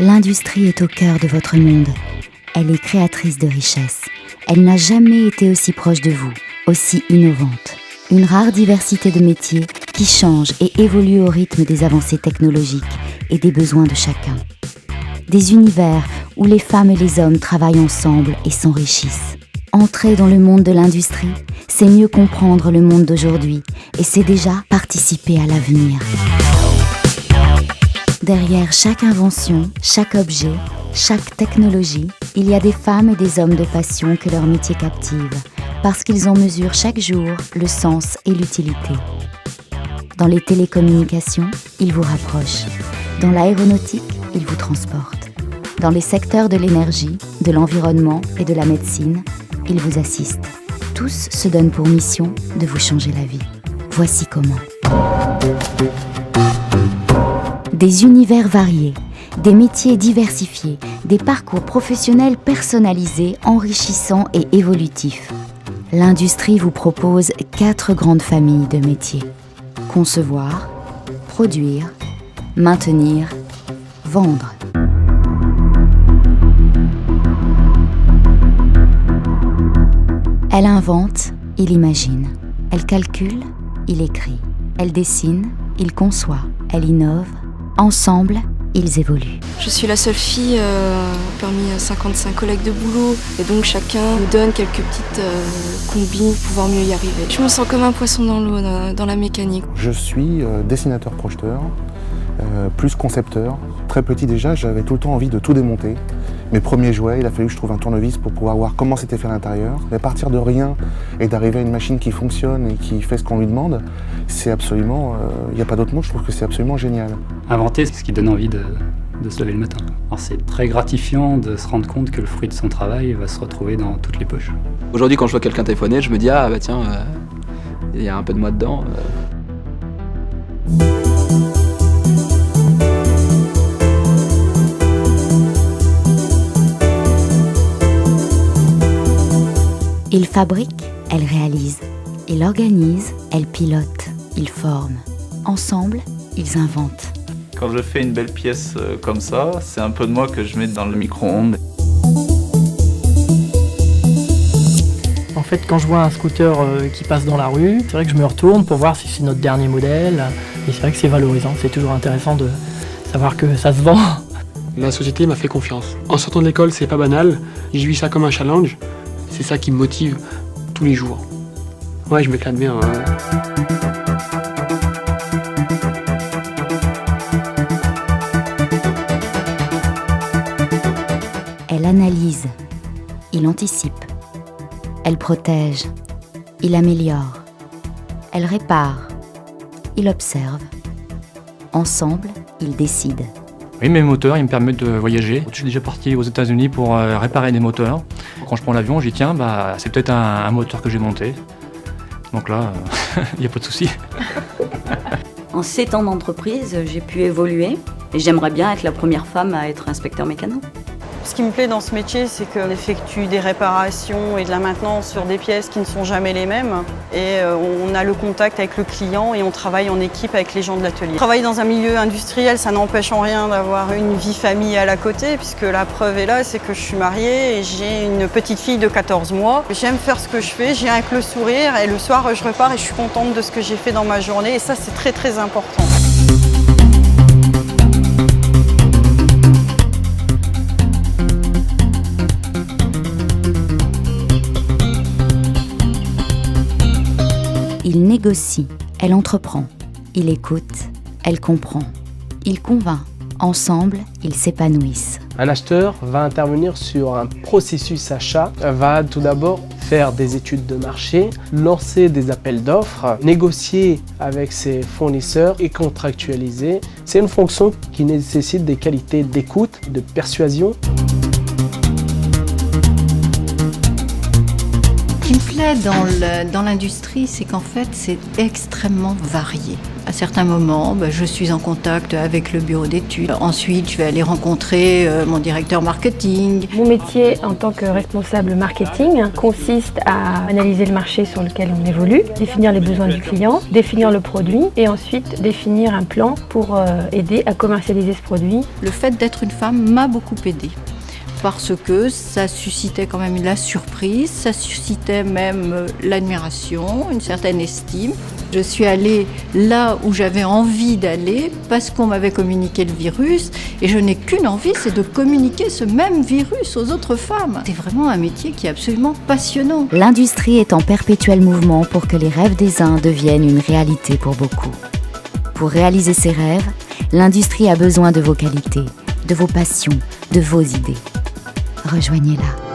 L'industrie est au cœur de votre monde. Elle est créatrice de richesses. Elle n'a jamais été aussi proche de vous, aussi innovante. Une rare diversité de métiers qui changent et évoluent au rythme des avancées technologiques et des besoins de chacun. Des univers où les femmes et les hommes travaillent ensemble et s'enrichissent. Entrer dans le monde de l'industrie, c'est mieux comprendre le monde d'aujourd'hui et c'est déjà participer à l'avenir. Derrière chaque invention, chaque objet, chaque technologie, il y a des femmes et des hommes de passion que leur métier captive, parce qu'ils en mesurent chaque jour le sens et l'utilité. Dans les télécommunications, ils vous rapprochent. Dans l'aéronautique, ils vous transportent. Dans les secteurs de l'énergie, de l'environnement et de la médecine, ils vous assistent. Tous se donnent pour mission de vous changer la vie. Voici comment. Des univers variés, des métiers diversifiés, des parcours professionnels personnalisés, enrichissants et évolutifs. L'industrie vous propose 4 grandes familles de métiers. Concevoir, produire, maintenir, vendre. Elle invente, il imagine. Elle calcule, il écrit. Elle dessine, il conçoit. Elle innove. Ensemble, ils évoluent. Je suis la seule fille parmi 55 collègues de boulot et donc chacun nous donne quelques petites combines pour pouvoir mieux y arriver. Je me sens comme un poisson dans l'eau, dans la mécanique. Je suis dessinateur-projeteur, plus concepteur. Très petit déjà, j'avais tout le temps envie de tout démonter. Mes premiers jouets, il a fallu que je trouve un tournevis pour pouvoir voir comment c'était fait à l'intérieur. Mais partir de rien et d'arriver à une machine qui fonctionne et qui fait ce qu'on lui demande, c'est absolument, il n'y a pas d'autre mot, je trouve que c'est absolument génial. Inventer, c'est ce qui donne envie de se lever le matin. Alors c'est très gratifiant de se rendre compte que le fruit de son travail va se retrouver dans toutes les poches. Aujourd'hui, quand je vois quelqu'un téléphoner, je me dis « Ah bah tiens, il y a un peu de moi dedans ». Il fabrique, elle réalise. Il organise, elle pilote. Ils forment. Ensemble, ils inventent. Quand je fais une belle pièce comme ça, c'est un peu de moi que je mets dans le micro-ondes. En fait, quand je vois un scooter qui passe dans la rue, c'est vrai que je me retourne pour voir si c'est notre dernier modèle. Et c'est vrai que c'est valorisant, c'est toujours intéressant de savoir que ça se vend. La société m'a fait confiance. En sortant de l'école, c'est pas banal. Je vis ça comme un challenge. C'est ça qui me motive tous les jours. Ouais, je m'éclate bien. Elle analyse, il anticipe. Elle protège, il améliore. Elle répare, il observe. Ensemble, ils décident. Oui, mes moteurs, ils me permettent de voyager. Je suis déjà parti aux États-Unis pour réparer des moteurs. Quand je prends l'avion, j'y tiens, c'est peut-être un moteur que j'ai monté. Donc là, il n'y a pas de souci. En 7 ans d'entreprise, j'ai pu évoluer et j'aimerais bien être la première femme à être inspecteur mécano. Ce qui me plaît dans ce métier, c'est qu'on effectue des réparations et de la maintenance sur des pièces qui ne sont jamais les mêmes. Et on a le contact avec le client et on travaille en équipe avec les gens de l'atelier. Travailler dans un milieu industriel, ça n'empêche en rien d'avoir une vie famille à la côté, puisque la preuve est là, c'est que je suis mariée et j'ai une petite fille de 14 mois. J'aime faire ce que je fais, j'ai avec le sourire et le soir, je repars et je suis contente de ce que j'ai fait dans ma journée. Et ça, c'est très très important. Il négocie, elle entreprend. Il écoute, elle comprend. Il convainc. Ensemble, ils s'épanouissent. Un acheteur va intervenir sur un processus achat, va tout d'abord faire des études de marché, lancer des appels d'offres, négocier avec ses fournisseurs et contractualiser. C'est une fonction qui nécessite des qualités d'écoute, de persuasion. Ce qui me plaît plaît dans l'industrie, c'est qu'en fait, c'est extrêmement varié. À certains moments, je suis en contact avec le bureau d'études. Ensuite, je vais aller rencontrer mon directeur marketing. Mon métier en tant que responsable marketing consiste à analyser le marché sur lequel on évolue, définir les besoins du client, définir le produit et ensuite définir un plan pour aider à commercialiser ce produit. Le fait d'être une femme m'a beaucoup aidée. Parce que ça suscitait quand même la surprise, ça suscitait même l'admiration, une certaine estime. Je suis allée là où j'avais envie d'aller parce qu'on m'avait communiqué le virus et je n'ai qu'une envie, c'est de communiquer ce même virus aux autres femmes. C'est vraiment un métier qui est absolument passionnant. L'industrie est en perpétuel mouvement pour que les rêves des uns deviennent une réalité pour beaucoup. Pour réaliser ces rêves, l'industrie a besoin de vos qualités, de vos passions, de vos idées. Rejoignez-la.